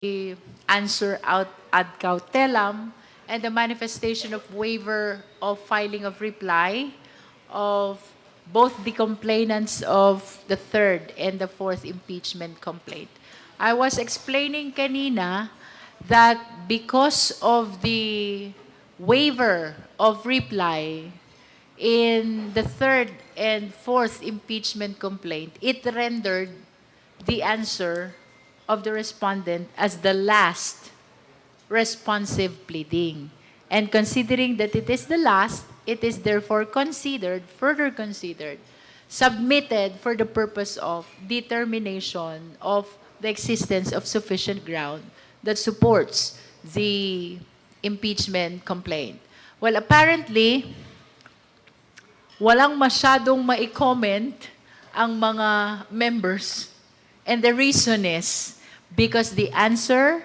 the answer out ad cautelam and the manifestation of waiver of filing of reply of both the complainants of the third and the fourth impeachment complaint. I was explaining kanina that because of the waiver of reply in the third and fourth impeachment complaint, it rendered the answer of the respondent as the last responsive pleading. And considering that it is the last, it is therefore considered, further considered, submitted for the purpose of determination of the existence of sufficient ground that supports the impeachment complaint. Well, apparently, walang masyadong ma-comment ang mga members. And the reason is because the answer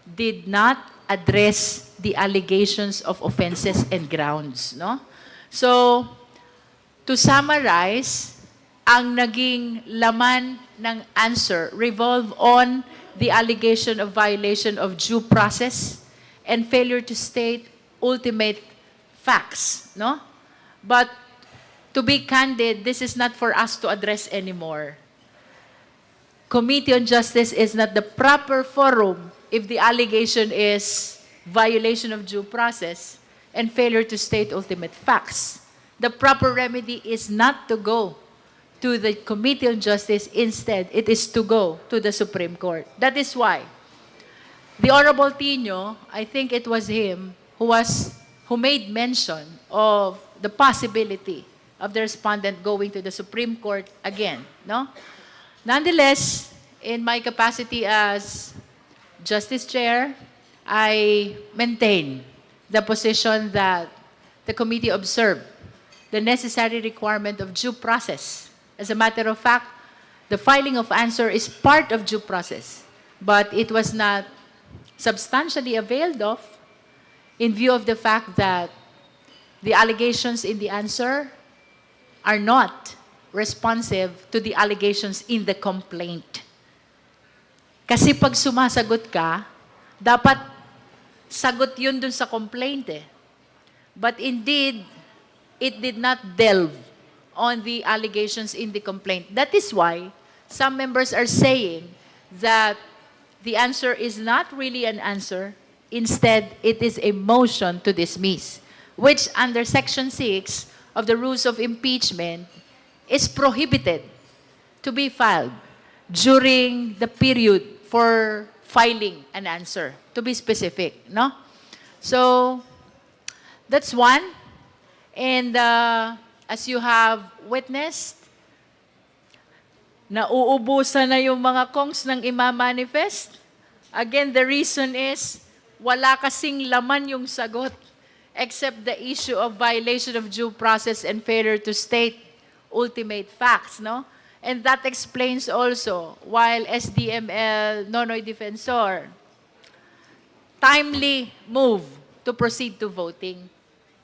did not address the allegations of offenses and grounds, no? So, to summarize, ang naging laman ng answer revolve on the allegation of violation of due process and failure to state ultimate facts, no? But to be candid, this is not for us to address anymore. Committee on Justice is not the proper forum if the allegation is violation of due process and failure to state ultimate facts. The proper remedy is not to go to the Committee on Justice. Instead, it is to go to the Supreme Court. That is why the Honorable Tino, I think it was him who made mention of the possibility of the respondent going to the Supreme Court again, no? Nonetheless, in my capacity as Justice Chair, I maintain the position that the committee observed the necessary requirement of due process. As a matter of fact, the filing of answer is part of due process, but it was not substantially availed of in view of the fact that the allegations in the answer are not responsive to the allegations in the complaint. Kasi pag sumasagot ka, dapat sagot yun dun sa complaint eh. But indeed, it did not delve on the allegations in the complaint. That is why some members are saying that the answer is not really an answer. Instead, it is a motion to dismiss, which under Section 6 of the Rules of Impeachment is prohibited to be filed during the period for filing an answer, to be specific, no? So, that's one. And as you have witnessed, nauubusan na yung mga kongs ng ima-manifest. Again, the reason is, wala kasing laman yung sagot except the issue of violation of due process and failure to state ultimate facts, no? And that explains also while SDML Nonoy Defensor timely move to proceed to voting.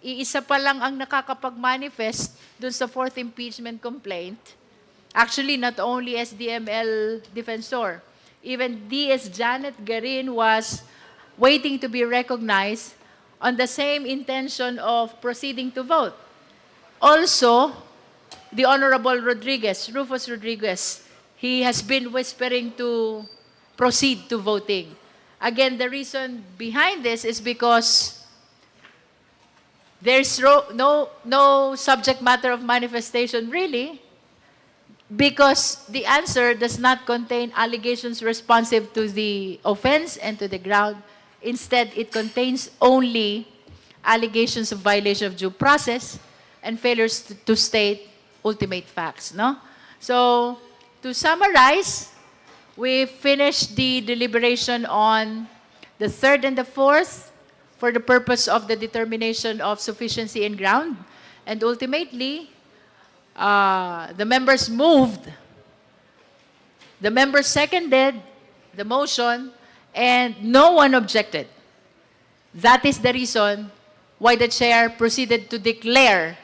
Iisa pa lang ang nakakapag-manifest dun sa fourth impeachment complaint. Actually, not only SDML Defensor, even DS Janet Garin was waiting to be recognized on the same intention of proceeding to vote. Also, the Honorable Rufus Rodriguez, he has been whispering to proceed to voting. Again, the reason behind this is because there's no subject matter of manifestation really, because the answer does not contain allegations responsive to the offense and to the ground. Instead, it contains only allegations of violation of due process and failures to state ultimate facts, no? So, to summarize, we finished the deliberation on the third and the fourth for the purpose of the determination of sufficiency and ground. And ultimately, the members moved, the members seconded the motion, and no one objected. That is the reason why the chair proceeded to declare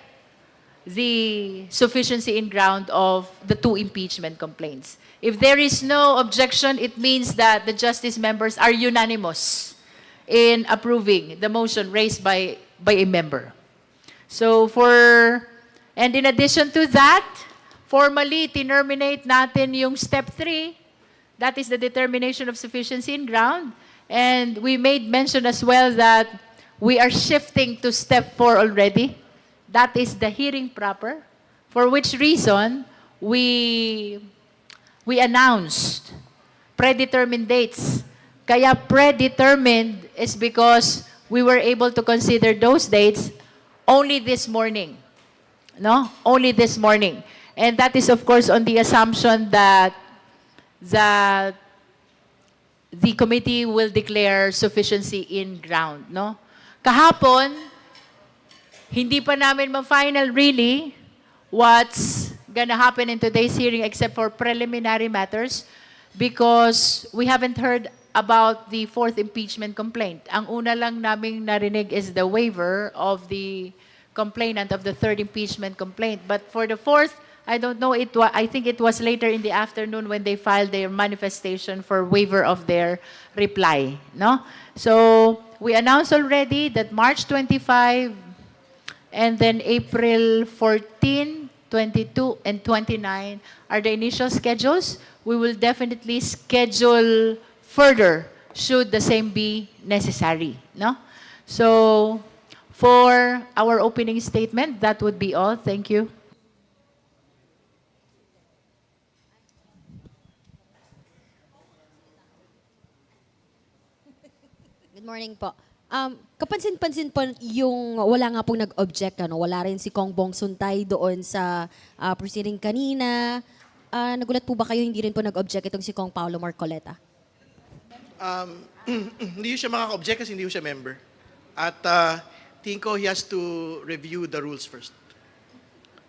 the sufficiency in ground of the two impeachment complaints. If there is no objection, it means that the justice members are unanimous in approving the motion raised by a member. So and in addition to that, formally terminate natin yung step 3. That is the determination of sufficiency in ground. And we made mention as well that we are shifting to step 4 already. That is the hearing proper, for which reason we announced predetermined dates. Kaya predetermined is because we were able to consider those dates only this morning. No? Only this morning. And that is, of course, on the assumption that the committee will declare sufficiency in ground. No? Kahapon, hindi pa namin ma-final really what's gonna happen in today's hearing except for preliminary matters because we haven't heard about the 4th impeachment complaint. Ang una lang naming narinig is the waiver of the complainant of the 3rd impeachment complaint. But for the 4th, I don't know, I think it was later in the afternoon when they filed their manifestation for waiver of their reply. No? So we announced already that March 25 and then April 14, 22, and 29 are the initial schedules. We will definitely schedule further should the same be necessary. No? So for our opening statement, that would be all. Thank you. Good morning po. Kapansin-pansin po yung wala nga pong nag-object, wala rin si Kong Bong Suntay doon sa proceeding kanina. Nagulat po ba kayo hindi rin po nag-object itong si Kong Paulo Marcoleta? Hindi siya makaka-object kasi hindi siya member. At tingin ko he has to review the rules first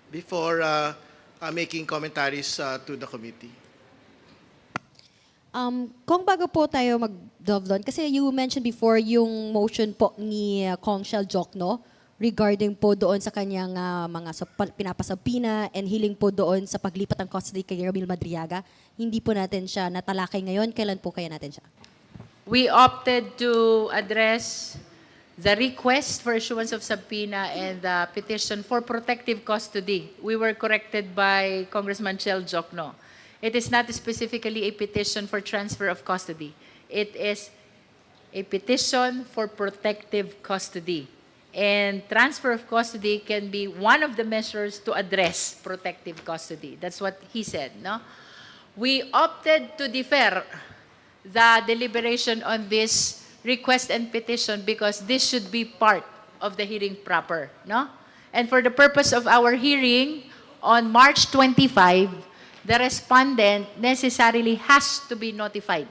before making commentaries to the committee. Kung bago po tayo mag-delve doon, kasi you mentioned before yung motion po ni Kong Shell Jokno regarding po doon sa kanyang mga pinapasabina and hiling po doon sa paglipat ng custody kay Ramil Madriaga. Hindi po natin siya natalakay ngayon. Kailan po kaya natin siya? We opted to address the request for issuance of subpoena and the petition for protective custody. We were corrected by Congressman Shell Jokno. It is not specifically a petition for transfer of custody. It is a petition for protective custody. And transfer of custody can be one of the measures to address protective custody. That's what he said, no? We opted to defer the deliberation on this request and petition because this should be part of the hearing proper, no? And for the purpose of our hearing on March 25, the respondent necessarily has to be notified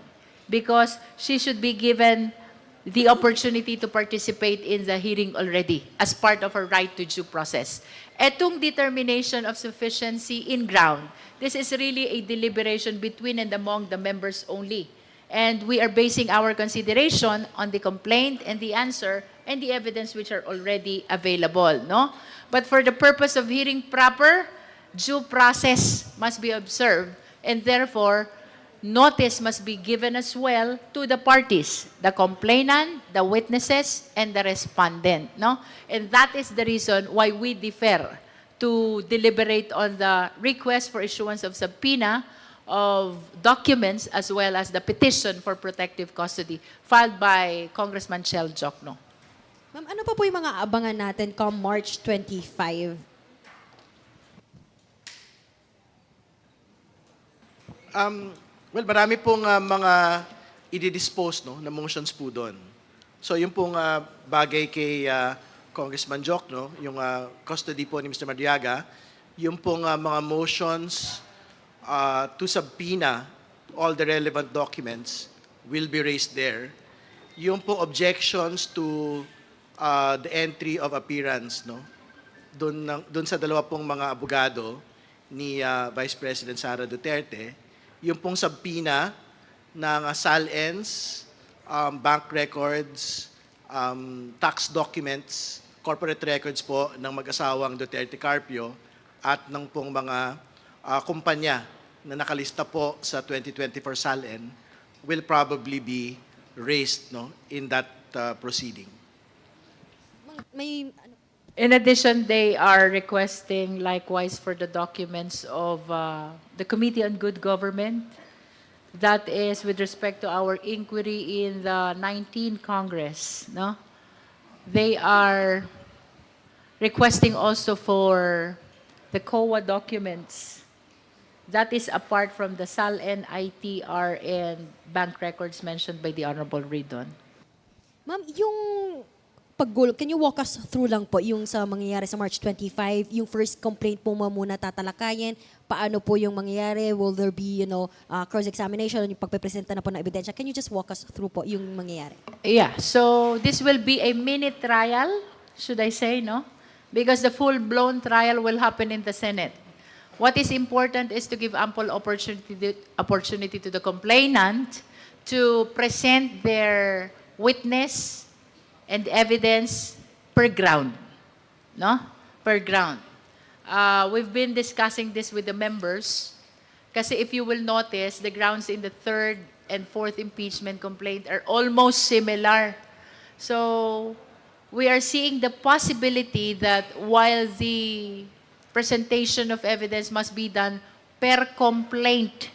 because she should be given the opportunity to participate in the hearing already as part of her right to due process. Etong determination of sufficiency in ground, this is really a deliberation between and among the members only. And we are basing our consideration on the complaint and the answer and the evidence which are already available, no? But for the purpose of hearing proper, due process must be observed, and therefore, notice must be given as well to the parties, the complainant, the witnesses, and the respondent. No? And that is the reason why we defer to deliberate on the request for issuance of subpoena of documents as well as the petition for protective custody filed by Congressman Shell Jokno. Ma'am, ano pa po yung mga abangan natin come March 25? Well, marami pong mga i-dispose na motions po doon. So yung pong bagay kay Congressman Jokno, yung custody po ni Mr. Madriaga, yung pong mga motions to subpoena all the relevant documents will be raised there. Yung pong objections to the entry of appearance, doon sa dalawa pong mga abogado ni Vice President Sara Duterte, yung pong subpoena ng SALENS, bank records, tax documents corporate records po ng mag-asawang Duterte Carpio at ng pong mga kumpanya na nakalista po sa 2024 SALN will probably be raised in that proceeding. May In addition, they are requesting likewise for the documents of the Committee on Good Government. That is with respect to our inquiry in the 19th Congress, no? They are requesting also for the COA documents. That is apart from the SALN, ITR, and bank records mentioned by the Honorable Ridon. Ma'am, yung can you walk us through lang po yung sa mangyayari sa March 25, yung first complaint po muna tatalakayin, paano po yung mangyayari, will there be, cross-examination, yung pagpepresenta na po ng ebidensya? Can you just walk us through po yung mangyayari? Yeah, so this will be a mini trial, should I say, no? Because the full-blown trial will happen in the Senate. What is important is to give ample opportunity to the complainant to present their witness and evidence per ground, no? Per ground. We've been discussing this with the members kasi if you will notice, the grounds in the third and fourth impeachment complaint are almost similar. So we are seeing the possibility that while the presentation of evidence must be done per complaint,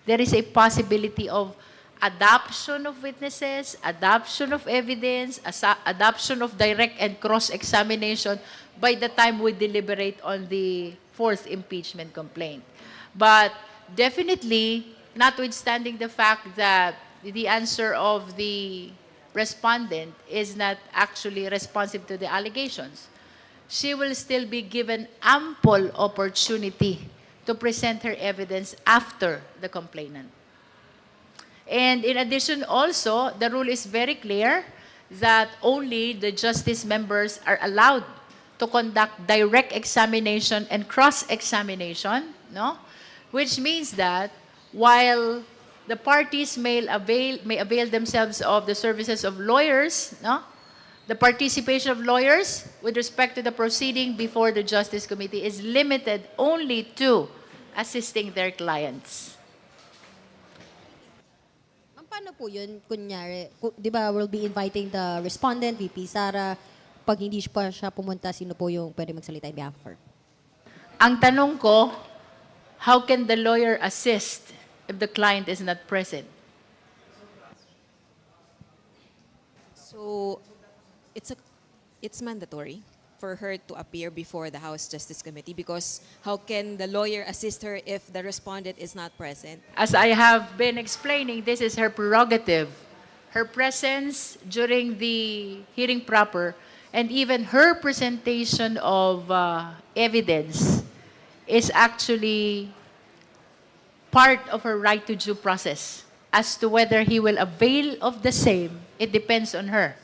there is a possibility of adoption of witnesses, adoption of evidence, adoption of direct and cross-examination by the time we deliberate on the fourth impeachment complaint. But definitely, notwithstanding the fact that the answer of the respondent is not actually responsive to the allegations, she will still be given ample opportunity to present her evidence after the complainant. And in addition also, the rule is very clear that only the justice members are allowed to conduct direct examination and cross-examination, no? Which means that while the parties may avail themselves of the services of lawyers, no? The participation of lawyers with respect to the proceeding before the Justice Committee is limited only to assisting their clients. Paano po yun, kunyari, di ba we'll be inviting the respondent, VP Sara, pag hindi pa siya pumunta, sino po yung pwede magsalita in behalf of her? Ang tanong ko, how can the lawyer assist if the client is not present? So it's mandatory for her to appear before the House Justice Committee because how can the lawyer assist her if the respondent is not present? As I have been explaining, this is her prerogative. Her presence during the hearing proper and even her presentation of evidence is actually part of her right to due process. As to whether he will avail of the same, it depends on her.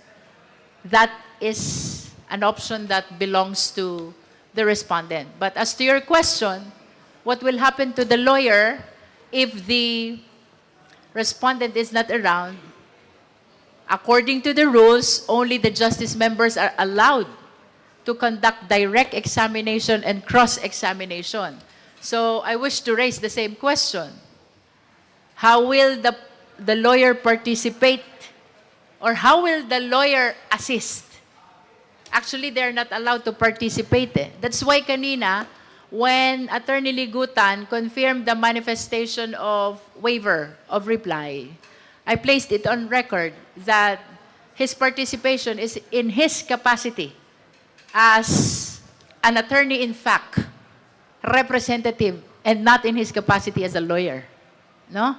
That is an option that belongs to the respondent. But as to your question, what will happen to the lawyer if the respondent is not around? According to the rules, only the justice members are allowed to conduct direct examination and cross-examination. So I wish to raise the same question. How will the lawyer participate or how will the lawyer assist? Actually, they're not allowed to participate. That's why kanina, when Attorney Ligutan confirmed the manifestation of waiver of reply, I placed it on record that his participation is in his capacity as an attorney in fact, representative, and not in his capacity as a lawyer. No?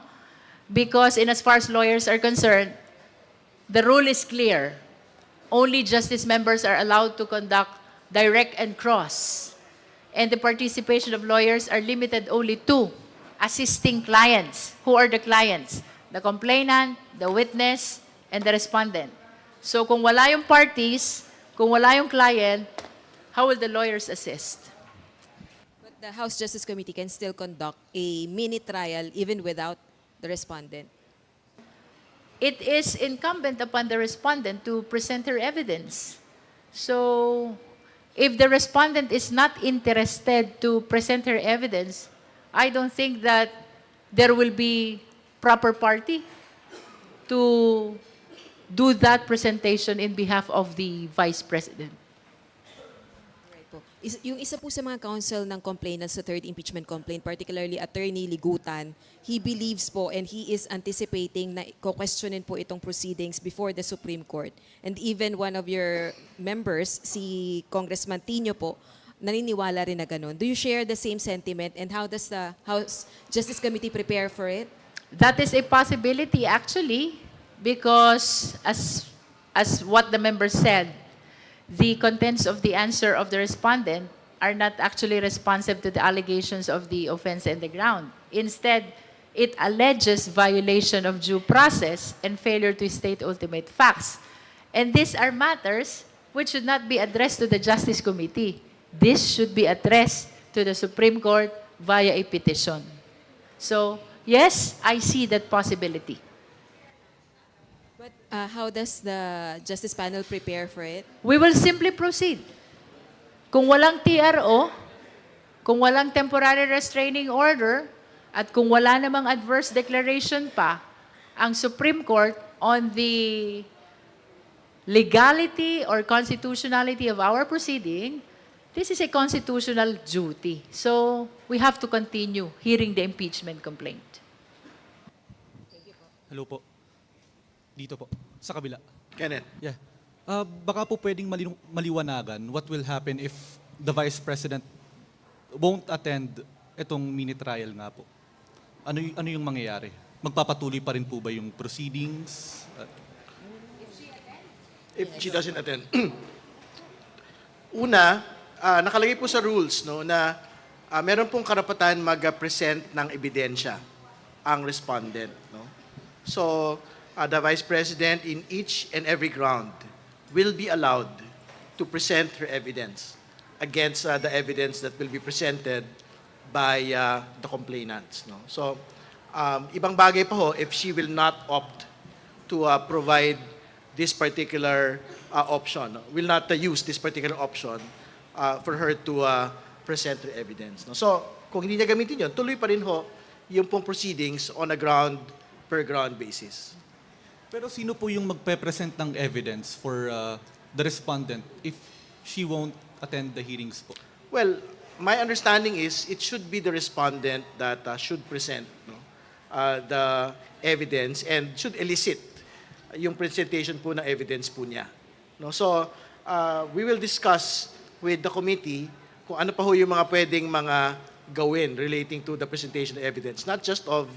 Because in as far as lawyers are concerned, the rule is clear. Only justice members are allowed to conduct direct and cross. And the participation of lawyers are limited only to assisting clients. Who are the clients? The complainant, the witness, and the respondent. So kung wala yung parties, kung wala yung client, how will the lawyers assist? But the House Justice Committee can still conduct a mini trial even without the respondent. It is incumbent upon the respondent to present her evidence. So, if the respondent is not interested to present her evidence, I don't think that there will be proper party to do that presentation in behalf of the Vice President. Right po. Yung isa po sa mga counsel ng complainants sa third impeachment complaint, particularly Attorney Ligutan, he believes po and he is anticipating na questionin po itong proceedings before the Supreme Court. And even one of your members, si Congressman Tino po, naniniwala rin na ganun. Do you share the same sentiment and how does the House Justice Committee prepare for it? That is a possibility actually, because as what the member said, the contents of the answer of the respondent are not actually responsive to the allegations of the offense and the ground. Instead, it alleges violation of due process and failure to state ultimate facts. And these are matters which should not be addressed to the Justice Committee. This should be addressed to the Supreme Court via a petition. So, yes, I see that possibility. But how does the Justice Panel prepare for it? We will simply proceed. Kung walang TRO, kung walang temporary restraining order, at kung wala namang adverse declaration pa, ang Supreme Court on the legality or constitutionality of our proceeding, this is a constitutional duty. So, we have to continue hearing the impeachment complaint. Hello po. Dito po, sa kabila. Kenneth. Yeah. Baka po pwedeng maliwanagan what will happen if the Vice President won't attend itong mini trial nga po. Ano yung mangyayari? Magpapatuloy pa rin po ba yung proceedings? If she doesn't attend. Una, nakalagay po sa rules no, na meron pong karapatan mag-present ng ebidensya ang respondent. No? So, the Vice President in each and every ground will be allowed to present her evidence against the evidence that will be presented by the complainants. No? So, ibang bagay pa ho if she will not opt to provide this particular option, no? Will not use this particular option for her to present her evidence. No? So, kung hindi niya gamitin yun, tuloy pa rin ho yung pong proceedings on a ground per ground basis. Pero sino po yung magpe-present ng evidence for the respondent if she won't attend the hearings po? Well, my understanding is it should be the respondent that should present no, the evidence and should elicit yung presentation po ng evidence po niya. No? So, we will discuss with the committee kung ano pa ho yung mga pwedeng mga gawin relating to the presentation of evidence, not just of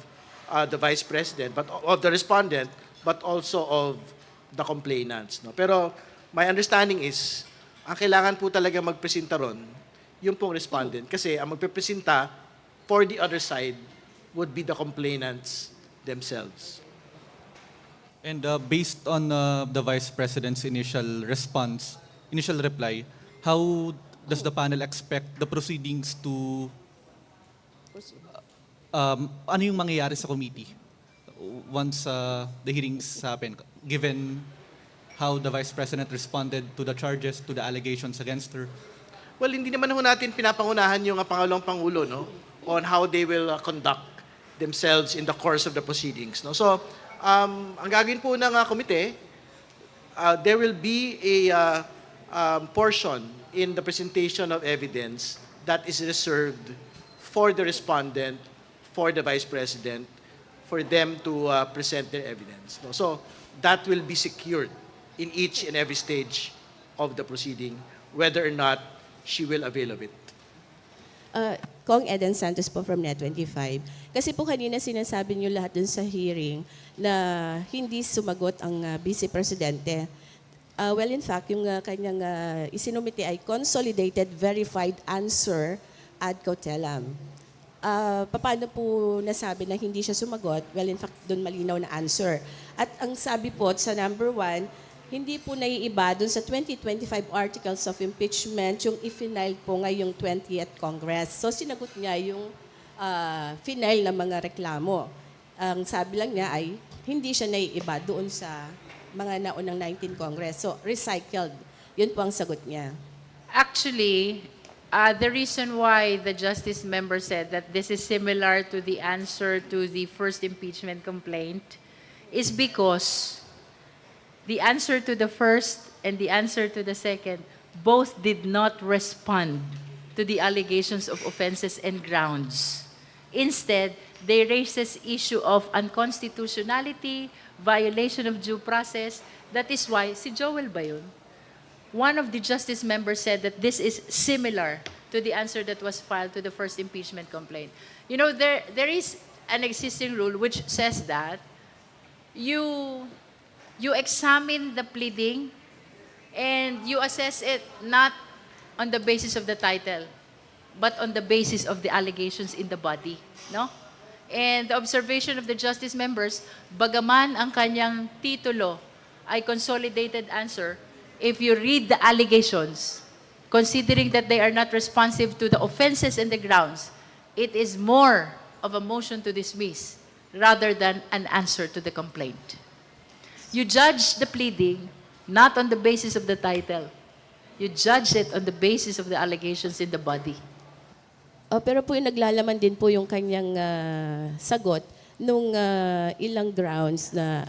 the Vice President, but of the respondent, but also of the complainants. No? Pero my understanding is, ang kailangan po talaga magpresenta ron, yung pong respondent. Kasi ang magpipresenta for the other side would be the complainants themselves. And based on the Vice President's initial reply, how does the panel expect the proceedings to, ano yung mangyayari sa committee once the hearings happen, given how the Vice President responded to the charges, to the allegations against her? Well, hindi naman ho natin pinapangunahan yung Pangulong Pangulo no, on how they will conduct themselves in the course of the proceedings. No? So, ang gagawin po ng komite, there will be a portion in the presentation of evidence that is reserved for the respondent, for the Vice President, for them to present their evidence. No? So, that will be secured in each and every stage of the proceeding, whether or not she will avail of it. Kong Eden Santos po from Net25. Kasi po kanina sinasabi niyo lahat dun sa hearing na hindi sumagot ang Vice Presidente. Well, in fact, yung kanyang isinumite ay consolidated verified answer ad cautelam. Paano po nasabi na hindi siya sumagot? Well, in fact, doon malinaw na answer. At ang sabi po sa number 1, hindi po naiiba doon sa 2025 articles of impeachment yung i-final po ngayong 20th Congress. So sinagot niya yung final na mga reklamo. Ang sabi lang niya ay hindi siya naiiba doon sa mga naunang 19 Congress. So recycled Yun po ang sagot niya. Actually, the reason why the justice member said that this is similar to the answer to the first impeachment complaint is because the answer to the first and the answer to the second both did not respond to the allegations of offenses and grounds. Instead, they raised this issue of unconstitutionality, violation of due process. That is why, si Joel ba yun? One of the justice members said that this is similar to the answer that was filed to the first impeachment complaint. You know, there is an existing rule which says that you examine the pleading and you assess it not on the basis of the title, but on the basis of the allegations in the body, no? And the observation of the justice members, bagaman ang kanyang titulo ay consolidated answer, if you read the allegations, considering that they are not responsive to the offenses and the grounds, it is more of a motion to dismiss rather than an answer to the complaint. You judge the pleading not on the basis of the title. You judge it on the basis of the allegations in the body. Pero po yung naglalaman din po yung kanyang sagot nung ilang grounds na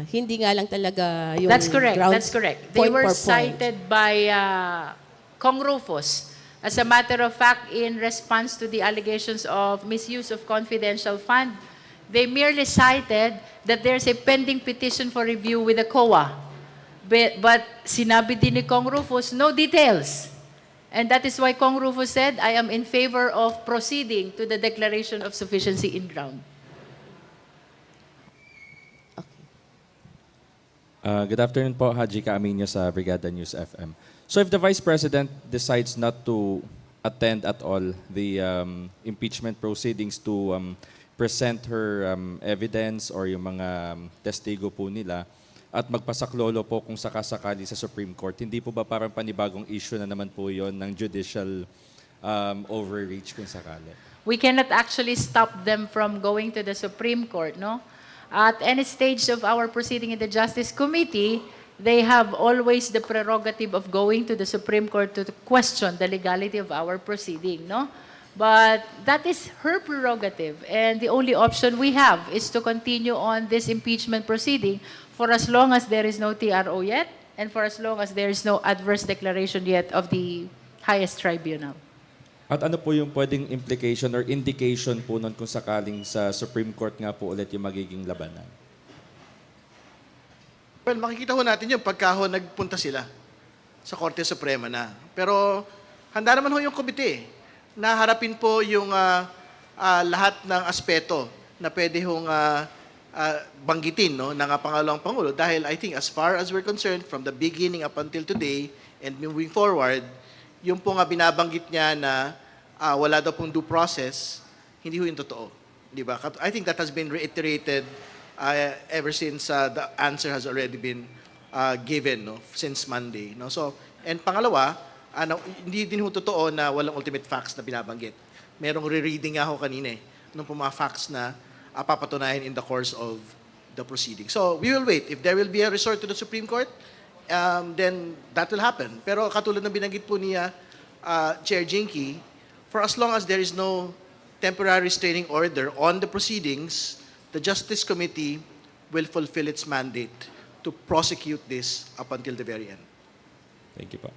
hindi nga lang talaga yung That's correct. grounds That's correct. They point were per point. cited by Kong Rufus. As a matter of fact, in response to the allegations of misuse of confidential fund, they merely cited that there's a pending petition for review with the COA. But sinabi din ni Kong Rufus, no details. And that is why Kong Rufus said, I am in favor of proceeding to the declaration of sufficiency in ground. Good afternoon po, Haji Kaaminyo sa Brigada News FM. So if the Vice President decides not to attend at all the impeachment proceedings to present her evidence or yung mga testigo po nila at magpasaklolo po kung sakasakali sa Supreme Court, hindi po ba parang panibagong issue na naman po yon ng judicial overreach kung sakali? We cannot actually stop them from going to the Supreme Court, no? At any stage of our proceeding in the Justice Committee, they have always the prerogative of going to the Supreme Court to question the legality of our proceeding, no? But that is her prerogative, and the only option we have is to continue on this impeachment proceeding for as long as there is no TRO yet, and for as long as there is no adverse declaration yet of the highest tribunal. At ano po yung pwedeng implication or indication po nun kung sakaling sa Supreme Court nga po ulit yung magiging labanan? Well, makikita ho natin yung pagka nagpunta sila sa Korte Suprema na. Pero handa naman ho yung komite na harapin po yung lahat ng aspeto na pwede hong banggitin no, ng pangalawang Pangulo. Dahil I think as far as we're concerned, from the beginning up until today and moving forward, yung po nga binabanggit niya na wala daw pong due process, hindi ho yung totoo. Di ba? I think that has been reiterated ever since the answer has already been given no, since Monday. No? So, and pangalawa, hindi din ho totoo na walang ultimate facts na binabanggit. Merong re-reading nga ho kanina nung po mga facts na papatunayan in the course of the proceeding. So, we will wait. If there will be a resort to the Supreme Court, then that will happen. Pero katulad ng binanggit po ni Chair Jinky, for as long as there is no temporary restraining order on the proceedings, the Justice Committee will fulfill its mandate to prosecute this up until the very end. Thank you po.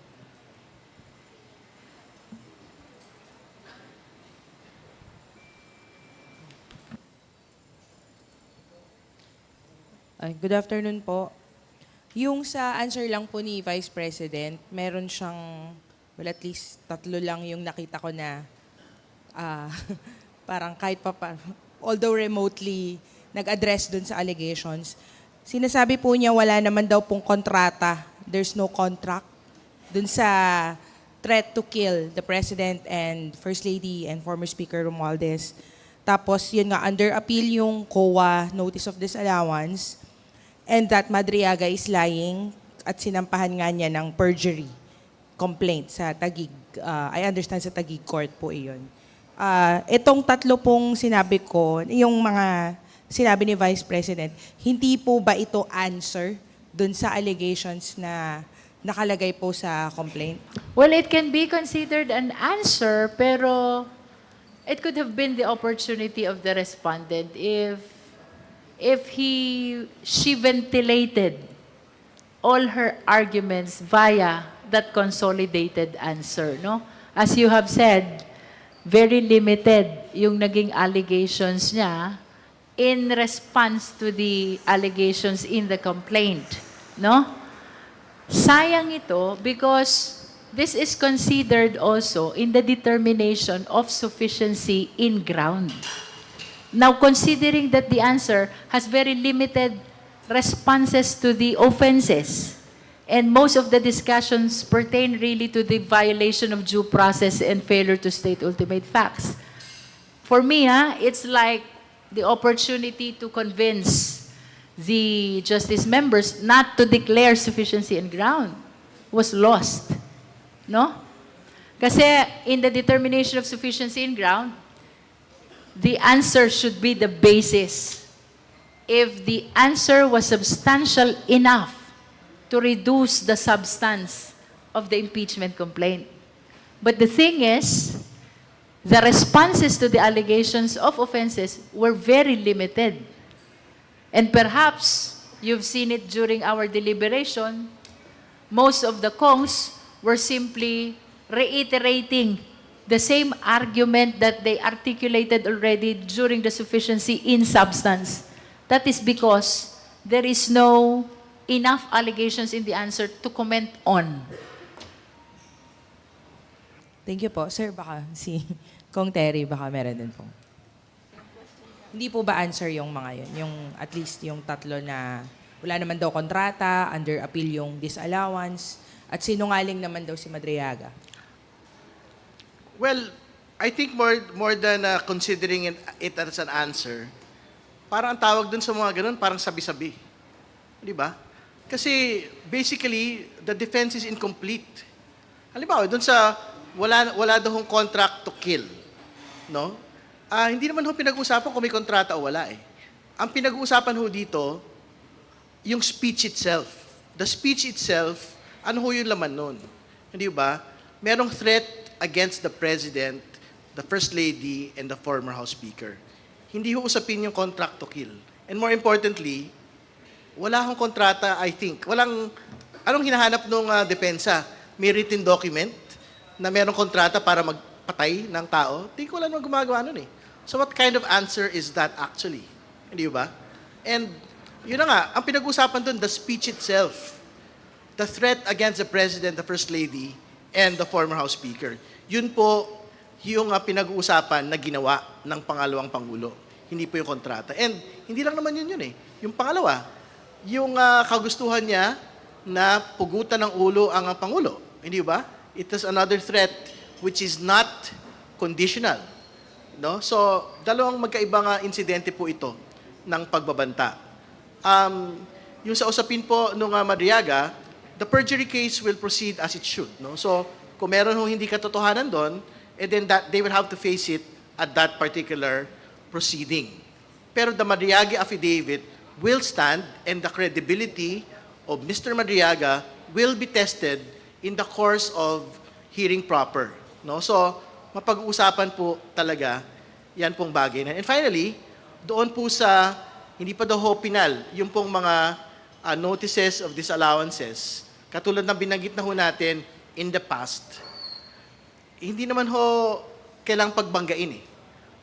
Good afternoon po. Yung sa answer lang po ni Vice President, meron siyang, well at least 3 lang yung nakita ko na parang kahit pa, although remotely nag-address dun sa allegations, sinasabi po niya wala naman daw pong kontrata, there's no contract dun sa threat to kill the President and First Lady and former Speaker Romualdez. Tapos yun nga, under appeal yung COA Notice of Disallowance, and that Madriaga is lying at sinampahan nga niya ng perjury complaint sa Taguig. I understand sa Taguig Court po iyon. Itong 3 pong sinabi ko, yung mga sinabi ni Vice President, hindi po ba ito answer dun sa allegations na nakalagay po sa complaint? Well, it can be considered an answer, pero it could have been the opportunity of the respondent if she ventilated all her arguments via that consolidated answer, no? As you have said, very limited yung naging allegations niya in response to the allegations in the complaint, no? Sayang ito because this is considered also in the determination of sufficiency in ground. Now, considering that the answer has very limited responses to the offenses, and most of the discussions pertain really to the violation of due process and failure to state ultimate facts. For me, it's like the opportunity to convince the justice members not to declare sufficiency in ground was lost. No? Kasi in the determination of sufficiency in ground, the answer should be the basis. If the answer was substantial enough to reduce the substance of the impeachment complaint. But the thing is, the responses to the allegations of offenses were very limited. And perhaps you've seen it during our deliberation, most of the Kongs were simply reiterating the same argument that they articulated already during the sufficiency in substance. That is because there is no enough allegations in the answer to comment on. Thank you po. Sir, baka si Kong Terry, baka meron din po. Hindi po ba answer yung mga yun? Yung at least yung tatlo na wala naman daw kontrata, under appeal yung disallowance, at sinungaling naman daw si Madriaga. Well, I think more than considering it as an answer, parang ang tawag dun sa mga ganun, parang sabi-sabi. Di ba? Kasi basically, the defense is incomplete. Halimbawa, dun sa wala daw hong contract to kill. No? Hindi naman ho pinag-uusapan kung may kontrata o wala eh. Ang pinag-uusapan ho dito, yung speech itself. The speech itself, ano ho yung laman nun? Hindi ba? Merong threat against the President, the First Lady, and the former House Speaker. Hindi ho usapin yung contract to kill. And more importantly, wala hong kontrata, I think. Anong hinahanap nung depensa? May written document na merong kontrata para magpatay ng tao? Hindi ko wala naman gumagawa nun eh. So what kind of answer is that actually? Hindi ba? And yun na nga, ang pinag-usapan dun, the speech itself, the threat against the President, the First Lady, and the former House Speaker. Yun po yung pinag-uusapan na ginawa ng pangalawang Pangulo. Hindi po yung kontrata. And hindi lang naman yun eh. Yung pangalawa, yung kagustuhan niya na pugutan ng ulo ang Pangulo. Hindi ba? It is another threat which is not conditional. No? So, dalawang magkaibang insidente po ito ng pagbabanta. Yung sa usapin po nung Madriaga, the perjury case will proceed as it should. No? So, kung meron hong hindi katotohanan doon, and then they will have to face it at that particular proceeding. Pero the Madriaga affidavit will stand and the credibility of Mr. Madriaga will be tested in the course of hearing proper. No? So, mapag-uusapan po talaga yan pong bagay na. And finally, doon po sa, hindi pa daw ho pinal, yung pong mga notices of disallowances, katulad ng binanggit na ho natin in the past, hindi naman ho kailangang pagbanggain eh.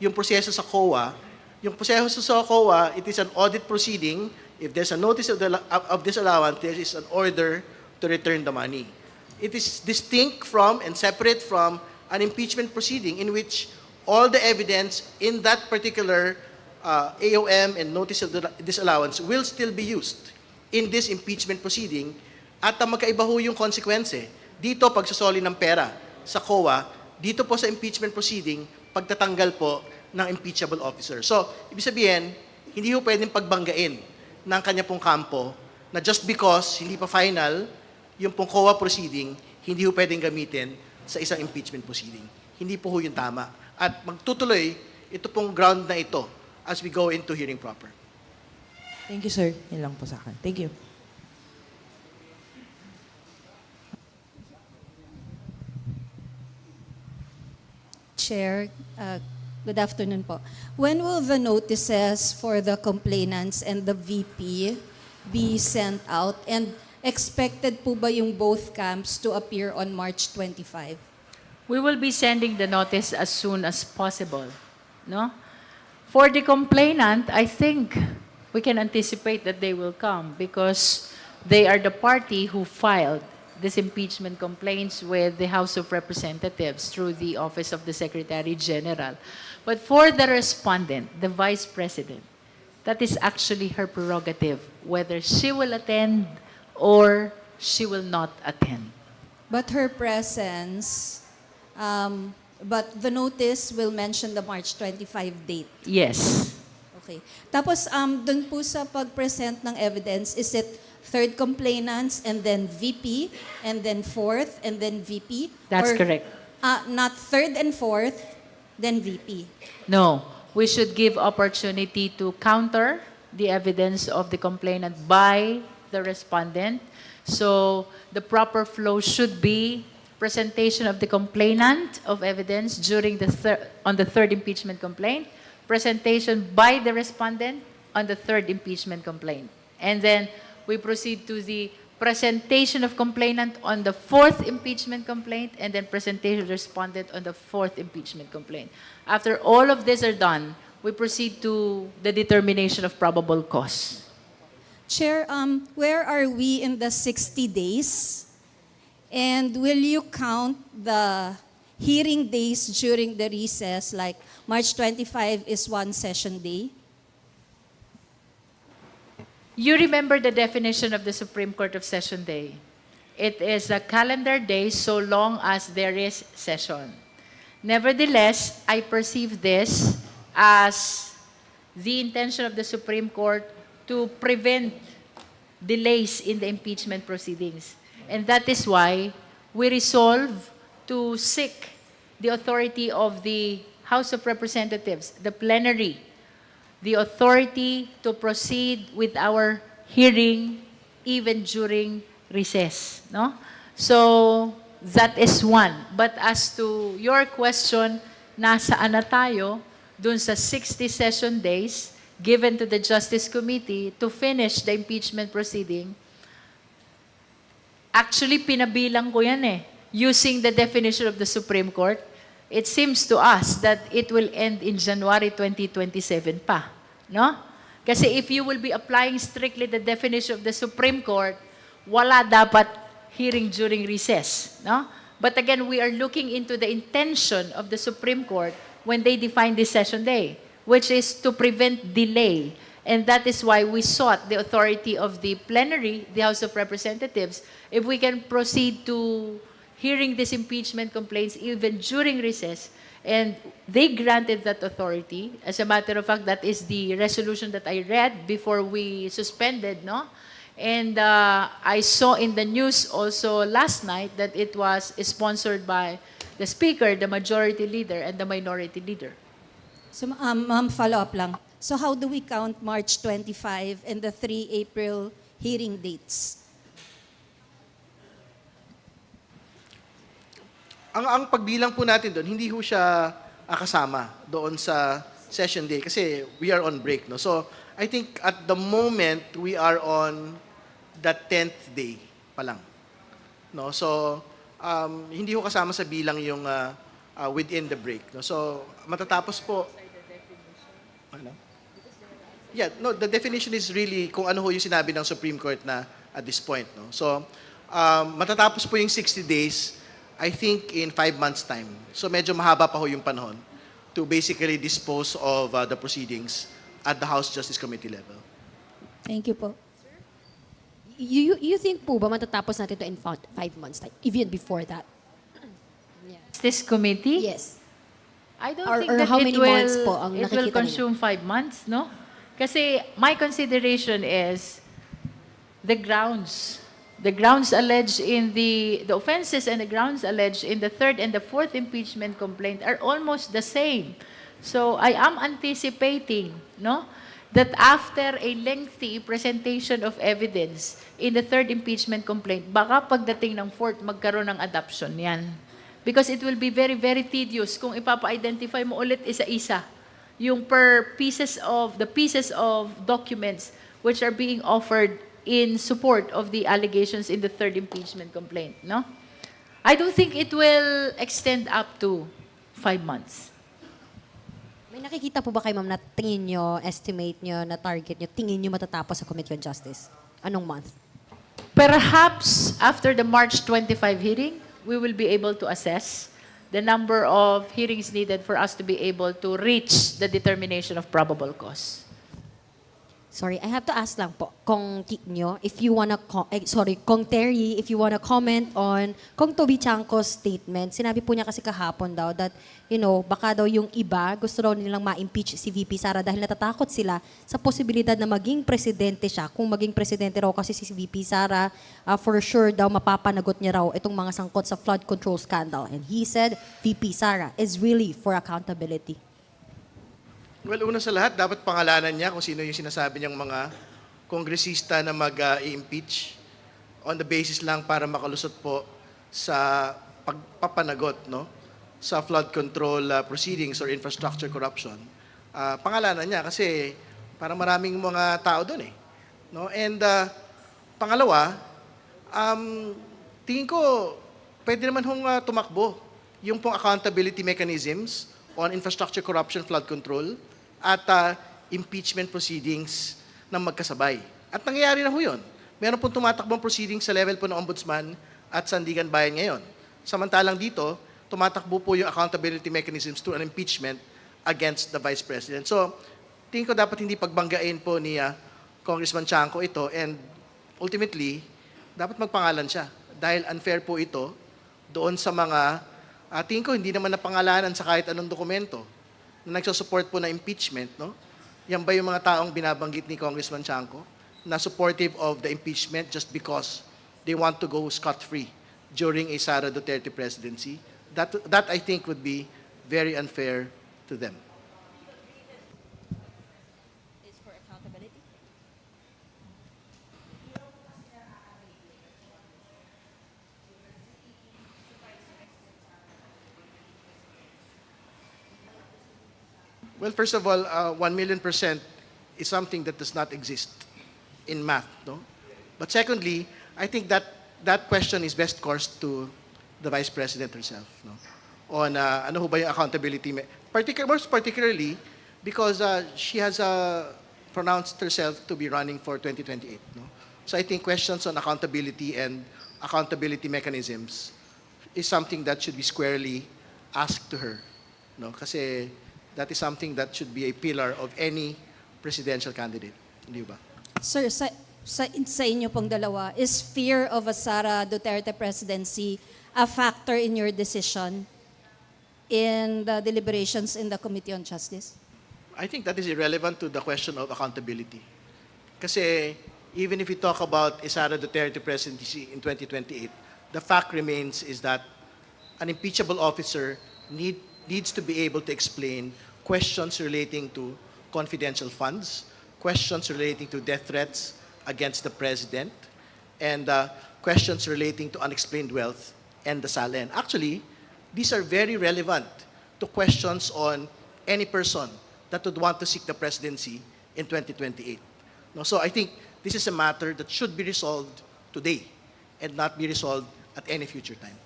Yung proseso sa COA, it is an audit proceeding. If there's a notice of disallowance, there is an order to return the money. It is distinct from and separate from an impeachment proceeding in which all the evidence in that particular AOM and notice of disallowance will still be used in this impeachment proceeding at magkaiba ho yung consequence. Dito, pagsasoli ng pera sa COA, dito po sa impeachment proceeding, pagtatanggal po ng impeachable officer. So, ibig sabihin, hindi ho pwedeng pagbanggain ng kanya pong kampo na just because hindi pa final yung pong COA proceeding, hindi ho pwedeng gamitin sa isang impeachment proceeding. Hindi po ho yung tama. At magtutuloy ito pong ground na ito as we go into hearing proper. Thank you, sir. Yan lang po sa akin. Thank you. Chair, good afternoon po. When will the notices for the complainants and the VP be sent out? And expected po ba yung both camps to appear on March 25? We will be sending the notice as soon as possible. No? For the complainant, I think we can anticipate that they will come because they are the party who filed this impeachment complaints with the House of Representatives through the Office of the Secretary General. But for the respondent, the Vice President, that is actually her prerogative, whether she will attend or she will not attend. But her presence, but the notice will mention the March 25 date. Yes. Okay. Tapos, dun po sa pag-present ng evidence, is it third complainants and then VP and then fourth and then VP? That's Or, correct. Not third and fourth, then VP. No, we should give opportunity to counter the evidence of the complainant by the respondent. So the proper flow should be presentation of the complainant of evidence during on the third impeachment complaint, presentation by the respondent on the third impeachment complaint. And then we proceed to the presentation of complainant on the fourth impeachment complaint, and then presentation of respondent on the fourth impeachment complaint. After all of these are done, we proceed to the determination of probable cause. Chair, where are we in the 60 days? And will you count the hearing days during the recess, like March 25 is one session day? You remember the definition of the Supreme Court of Session Day. It is a calendar day so long as there is session. Nevertheless, I perceive this as the intention of the Supreme Court to prevent delays in the impeachment proceedings. And that is why we resolve to seek the authority of the House of Representatives, the plenary, the authority to proceed with our hearing even during recess. No? So, that is one. But as to your question, nasaan na tayo dun sa 60 session days given to the Justice Committee to finish the impeachment proceeding, actually, pinabilang ko yan eh. Using the definition of the Supreme Court, it seems to us that it will end in January 2027 pa. No? Kasi if you will be applying strictly the definition of the Supreme Court, wala dapat hearing during recess. No? But again, we are looking into the intention of the Supreme Court when they define this session day, which is to prevent delay. And that is why we sought the authority of the plenary, the House of Representatives, if we can proceed to hearing these impeachment complaints even during recess. And they granted that authority. As a matter of fact, that is the resolution that I read before we suspended, no? And I saw in the news also last night that it was sponsored by the Speaker, the Majority Leader, and the Minority Leader. So, ma'am, follow-up lang. So how do we count March 25 and the 3 April hearing dates? Ang pagbilang po natin doon, hindi ho siya kasama doon sa session day kasi we are on break. No? So, I think at the moment, we are on the 10th day pa lang. No? So, hindi ho kasama sa bilang yung within the break. No? So, matatapos po... Ano? Yeah, no, the definition is really kung ano ho yung sinabi ng Supreme Court na at this point. No? So, matatapos po yung 60 days, I think in 5 months' time. So medyo mahaba pa ho yung panahon to basically dispose of the proceedings at the House Justice Committee level. Thank you po. You think po ba matatapos natin ito in 5 months, like even before that? This committee? Yes. I don't Or- think or that how it many will, months po ang it will nakikita consume 5 months, no? Kasi my consideration is the grounds. The grounds alleged in the offenses and the grounds alleged in the third and the fourth impeachment complaint are almost the same. So I am anticipating, no, that after a lengthy presentation of evidence in the third impeachment complaint, baka pagdating ng fourth, magkaroon ng adoption yan. Because it will be very, very tedious kung ipapa-identify mo ulit isa-isa yung the pieces of documents which are being offered in support of the allegations in the third impeachment complaint, no? I don't think it will extend up to 5 months. May nakikita po ba kayo, ma'am, na tingin nyo, estimate nyo, na target nyo, tingin nyo matatapos sa Committee on Justice? Anong month? Perhaps after the March 25 hearing, we will be able to assess the number of hearings needed for us to be able to reach the determination of probable cause. Sorry, I have to ask lang po, Kong Kik nyo, if you wanna, Kong Terry, if you wanna comment on Kong Toby Chanco's statement. Sinabi po niya kasi kahapon daw that, baka daw yung iba, gusto daw nilang ma-impeach si VP Sara dahil natatakot sila sa posibilidad na maging presidente siya. Kung maging presidente raw kasi si VP Sara, for sure daw mapapanagot niya raw itong mga sangkot sa flood control scandal. And he said, VP Sara is really for accountability. Well, una sa lahat, dapat pangalanan niya kung sino yung sinasabi niyang mga kongresista na mag-i-impeach on the basis lang para makalusot po sa pagpapanagot, no? Sa flood control proceedings or infrastructure corruption. Pangalanan niya kasi parang maraming mga tao doon eh. No? And pangalawa, tingin ko pwede naman hong tumakbo yung pong accountability mechanisms on infrastructure corruption, flood control, at impeachment proceedings ng magkasabay. At nangyayari na ho yun. Meron pong tumatakbong proceedings sa level po ng Ombudsman at Sandigan Bayan ngayon. Samantalang dito, tumatakbo po yung accountability mechanisms through an impeachment against the Vice President. So, tingin ko dapat hindi pagbanggain po ni Congressman Chanco ito, and ultimately, dapat magpangalan siya. Dahil unfair po ito doon sa mga, tingin ko hindi naman napangalanan sa kahit anong dokumento na nagsusupport po na impeachment, no? Yan ba yung mga taong binabanggit ni Congressman Chanco na supportive of the impeachment just because they want to go scot-free during a Sara Duterte presidency? That I think would be very unfair to them. Is for accountability? Well, first of all, 1,000,000% is something that does not exist in math, no? But secondly, I think that question is best coursed to the Vice President herself, no? On ano ho ba yung accountability, most particularly because she has pronounced herself to be running for 2028, no? So I think questions on accountability and accountability mechanisms is something that should be squarely asked to her, no? Kasi that is something that should be a pillar of any presidential candidate. Hindi ba? Sir, sa inyo pong dalawa, is fear of a Sara Duterte presidency a factor in your decision in the deliberations in the Committee on Justice? I think that is irrelevant to the question of accountability. Kasi even if we talk about a Sara Duterte presidency in 2028, the fact remains is that an impeachable officer needs to be able to explain questions relating to confidential funds, questions relating to death threats against the president, and questions relating to unexplained wealth and the SALN. Actually, these are very relevant to questions on any person that would want to seek the presidency in 2028. No, so I think this is a matter that should be resolved today and not be resolved at any future time.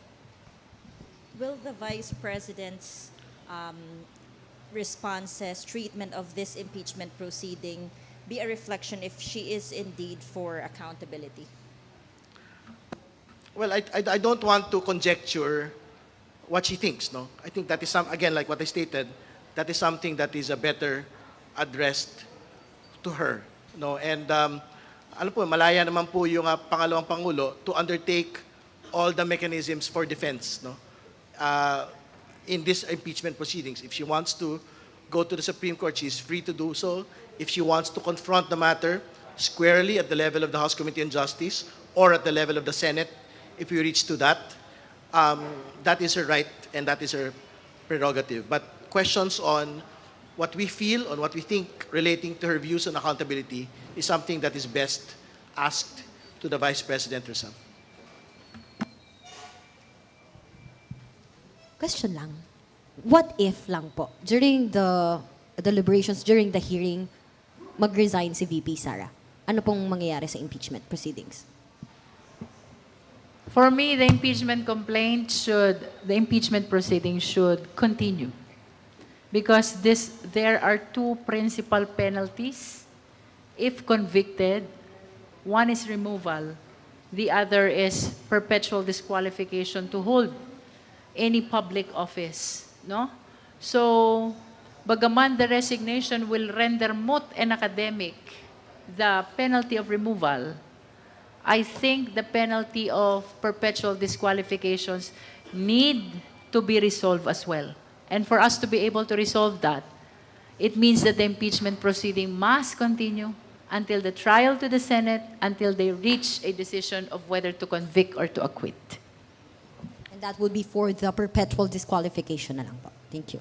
Will the Vice President's responses, treatment of this impeachment proceeding be a reflection if she is indeed for accountability? Well, I don't want to conjecture what she thinks, no? I think that is again, like what I stated, that is something that is better addressed to her, no? And alam po, malaya naman po yung pangalawang Pangulo to undertake all the mechanisms for defense, no? In this impeachment proceedings. If she wants to go to the Supreme Court, she's free to do so. If she wants to confront the matter squarely at the level of the House Committee on Justice or at the level of the Senate, if we reach to that, that is her right and that is her prerogative. But questions on what we feel, on what we think relating to her views on accountability is something that is best asked to the Vice President herself. question lang. What if lang po, during the deliberations, during the hearing, mag-resign si VP Sara? Ano pong mangyayari sa impeachment proceedings? For me, the impeachment proceeding should continue. Because there are two principal penalties. If convicted, one is removal, the other is perpetual disqualification to hold any public office, no? So, bagaman the resignation will render moot and academic the penalty of removal, I think the penalty of perpetual disqualifications need to be resolved as well. And for us to be able to resolve that, it means that the impeachment proceeding must continue until the trial to the Senate, until they reach a decision of whether to convict or to acquit. And that would be for the perpetual disqualification na lang po. Thank you.